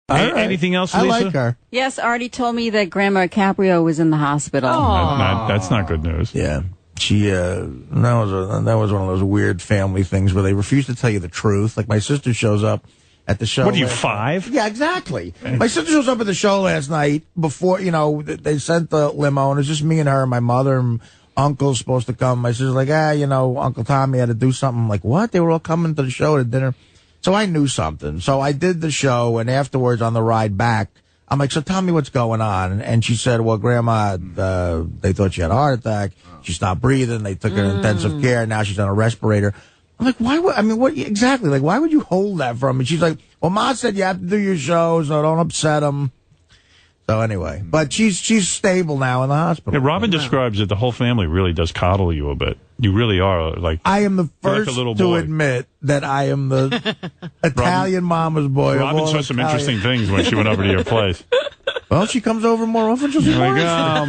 Anything else, Lisa? I like her. Yes, Artie told me that Grandma Caprio was in the hospital. That's not good news. Yeah. She, that was one of those weird family things where they refuse to tell you the truth. Like, my sister shows up at the show. What are you, 5? Yeah, exactly. My sister shows up at the show last night before, they sent the limo, and it's just me and her and my mother and uncle's supposed to come. My sister's like, Uncle Tommy had to do something. I'm like, what? They were all coming to the show at dinner. So I knew something. So I did the show, and afterwards on the ride back, I'm like, so tell me what's going on. And she said, well, Grandma, they thought she had a heart attack. She stopped breathing. They took her in intensive care. Now she's on a respirator. I'm like, what exactly? Like, why would you hold that from me? She's like, well, Ma said you have to do your show, so don't upset them. So anyway, but she's stable now in the hospital. Yeah, Robin describes that the whole family really does coddle you a bit. You really are like. I am the first like to admit that I am the Italian mama's boy. Robin saw some interesting things when she went over to your place. Well, she comes over more often. She's like, oh,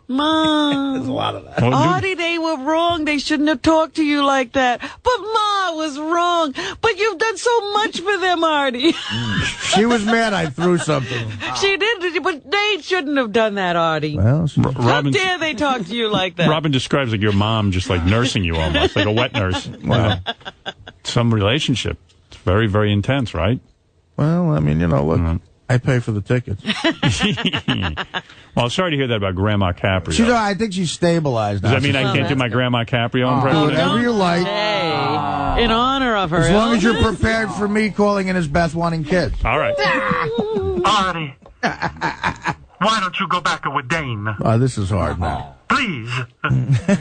Ma. There's a lot of that. Artie, they were wrong. They shouldn't have talked to you like that. But Ma was wrong. But you've done so much for them, Artie. She was mad I threw something. She did, but they shouldn't have done that, Artie. Well, how dare they talk to you like that? Robin describes like your mom just like nursing you almost, like a wet nurse. Wow. Some relationship. It's very, very intense, right? Well, I mean, look. I pay for the tickets. Well, sorry to hear that about Grandma Caprio. I think she's stabilized now. Does that mean I can't do my Grandma Caprio impression? Do whatever you like. In honor of her. As long as you're prepared for me calling in as Beth wanting kids. All right. Artie, why don't you go back with Dane? This is hard now. Please.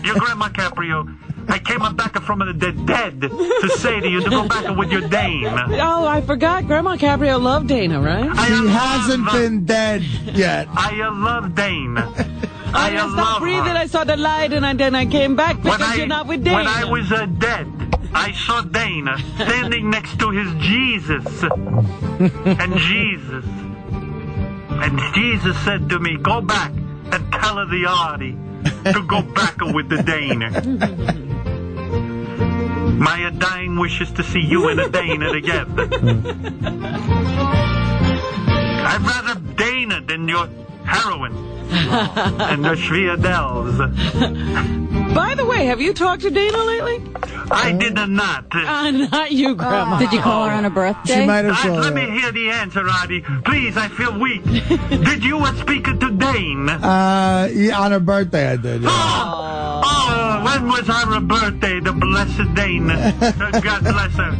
Your Grandma Caprio, I came back from the dead to say to you to go back with your Dane. Oh, I forgot. Grandma Caprio loved Dana, right? He hasn't been dead yet. I love Dane. I stopped breathing. I saw the light, and then I came back because you're not with Dana. When I was dead, I saw Dana standing next to his Jesus. And Jesus said to me, go back and tell her the Artie to go back with the Dana. My dying wish is to see you and a Dana together. I'd rather Dana than your heroin and the Schwierdels. By the way, have you talked to Dana lately? I did not. Not you, Grandma. Did you call her on her birthday? She might have Let me hear the answer, Artie. Please, I feel weak. Did you speak to Dane? Yeah, on her birthday I did. Yeah. When was her birthday, the blessed Dane? God bless her.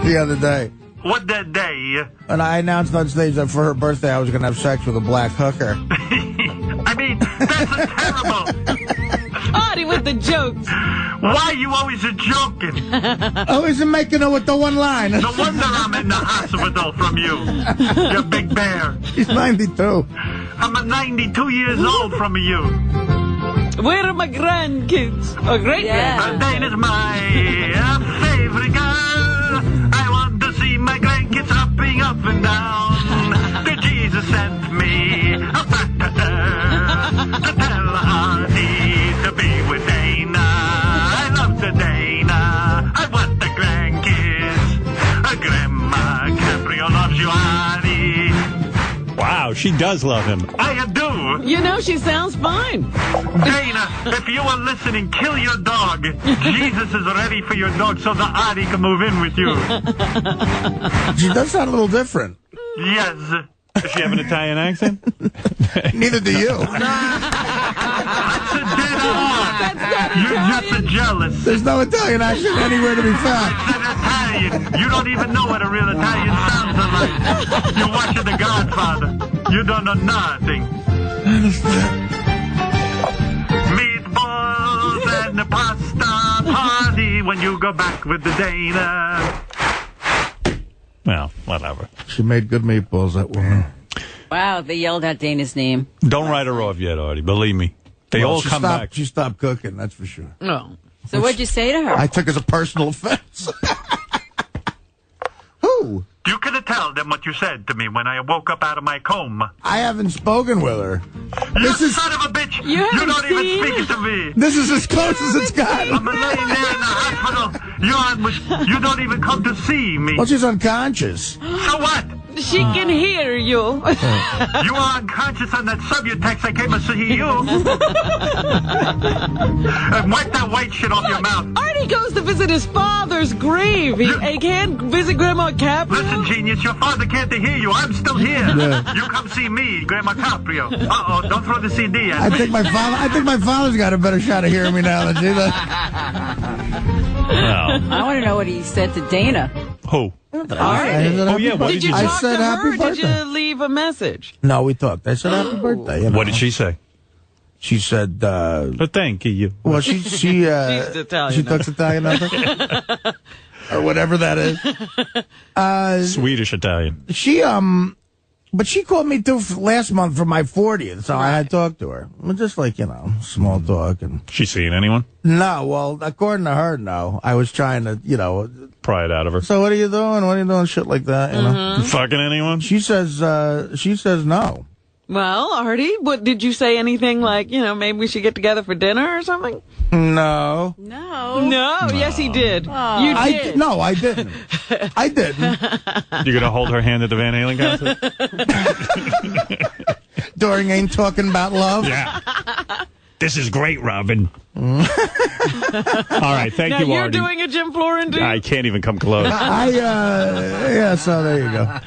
The other day. What that day? And I announced on stage that for her birthday I was going to have sex with a black hooker. I mean, that's terrible. Artie with the jokes. Why are you always joking? Always making her with the one line. No wonder I'm in the hospital from you. You big bear. He's 92. I'm 92 years old from you. Where are my grandkids? Oh, great-grandkids. Dane is my favorite girl. I want to see my grandkids hopping up and down. The Jesus sent me back to her to tell Artie to be with Dana. I love the Dana. I want the grandkids. Grandma Caprio loves you, Artie. Wow, she does love him. I do. You know, she sounds fine. Dana, if you are listening, kill your dog. Jesus is ready for your dog so the Artie can move in with you. She does sound a little different. Yes. Does she have an Italian accent? Neither do you. That's a dead on. You're just jealous. There's no Italian accent anywhere to be found. It's an Italian. You don't even know what a real Italian sounds like. You're watching The Godfather. You don't know nothing. Meatballs and the pasta party when you go back with the Dana. Well, whatever. She made good meatballs, that woman. Wow, they yelled out Dana's name. Don't write her off yet, Artie. Believe me. They all come back. She stopped cooking, that's for sure. No. So what'd you say to her? I took as a personal offense. Who? You could have told them what you said to me when I woke up out of my coma. I haven't spoken with her. You son of a bitch! You don't even speak to me! This is as close as it's got. I'm laying there in the hospital. You don't even come to see me. Well, she's unconscious. So what? She can hear you. You are unconscious on that subutex I came to see you. Wipe that white shit off your mouth. Artie goes to visit his father's grave. He can't visit Grandma Caprio. Listen, genius, your father can't hear you. I'm still here. You come see me, Grandma Caprio. Uh-oh, don't throw the CD at me. I think my father's got a better shot of hearing me now than you. Well, I want to know what he said to Dana. who? Oh, yeah, what Did you I talk said to her? happy Or did birthday. you leave a message? No, we talked. I said happy birthday. You know. What did she say? She said, But thank you. well, she She's Italian. She talks Italian, I think. Or whatever that is. Swedish Italian. But she called me too last month for my 40th, so I had talked to her. Just like, small talk. And She seeing anyone? no, well, according to her, no. I was trying to, Pry it out of her. so what are you doing? What are you doing? Shit like that, Fucking anyone? She says no. Well, Artie, did you say anything like, maybe we should get together for dinner or something? No. No. No, yes, he did. You did. No, I didn't. I didn't. You're going to hold her hand at the Van Halen concert? During Ain't Talking About Love. Yeah. This is great, Robin. All right, thank Now you, you're Artie. doing a Jim Florentine? I can't even come close. Yeah, so there you go.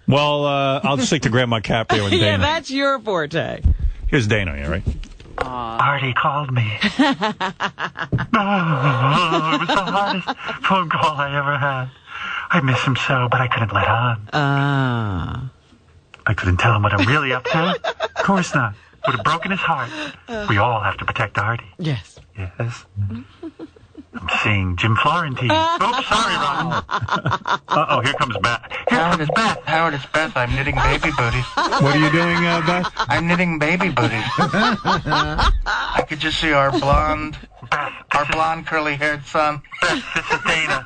Well, I'll stick to Grandma Caprio and Dana. Yeah, that's your forte. Here's Dana, all right? Artie called me. It was the hardest phone call I ever had. I miss him so, but I couldn't let on. I couldn't tell him what I'm really up to. Of course not. Would have broken his heart. We all have to protect Artie. Yes. Yes. I'm seeing Jim Florentine. Oops, sorry, Ron. Uh-oh, here comes Beth. Here comes Beth. Howard, it's Beth. I'm knitting baby booties. What are you doing, Beth? I'm knitting baby booties. I could just see our blonde curly-haired son. Beth, this is Dana.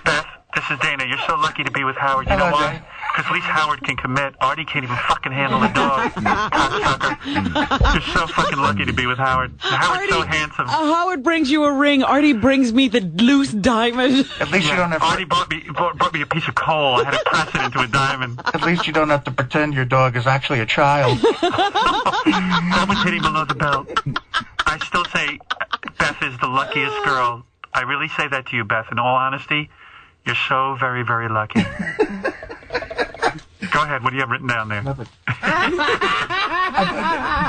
Beth, this is Dana. You're so lucky to be with Howard. You know Hello, why? Dana. Because at least Howard can commit. Artie can't even fucking handle a dog. Cocksucker. You're so fucking lucky to be with Howard. Howard's so handsome. Howard brings you a ring. Artie brings me the loose diamond. At least you don't have Artie brought me a piece of coal. I had to press it into a diamond. At least you don't have to pretend your dog is actually a child. Someone's hitting below the belt. I still say Beth is the luckiest girl. I really say that to you, Beth. In all honesty, you're so very, very lucky. Go ahead. What do you have written down there? Nothing.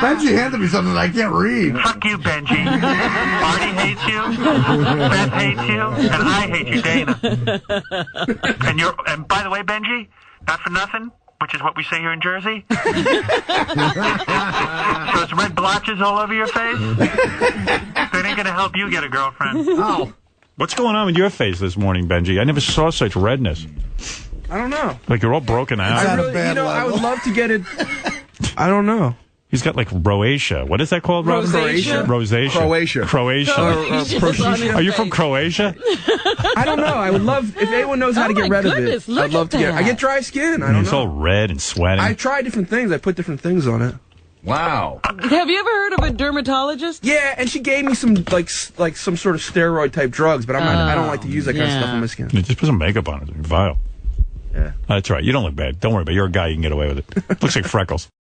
Benji handed me something I can't read. Fuck you, Benji. Artie hates you. Beth hates you. And I hate you, Dana. And by the way, Benji, not for nothing, which is what we say here in Jersey. Those red blotches all over your face, that ain't going to help you get a girlfriend. Oh. What's going on with your face this morning, Benji? I never saw such redness. I don't know. Like you're all broken out. It's I at a really, bad I level. would love to get it. I don't know. He's got like rosacea. What is that called, Robin? Rosacea? Rosacea. Croatia. Croatia. Are you from Croatia? I don't know. I would love if anyone knows how to get my rid of goodness, it. look I'd love at to get. that. I get dry skin. I don't It's all know. red and sweating. I try different things. I put different things on it. Wow. Have you ever heard of a dermatologist? Yeah, and she gave me some like some sort of steroid type drugs, but I don't like to use that kind of stuff on my skin. Just put some makeup on it. Vile. Yeah. That's right. You don't look bad. Don't worry about it. You're a guy. You can get away with it. Looks like freckles.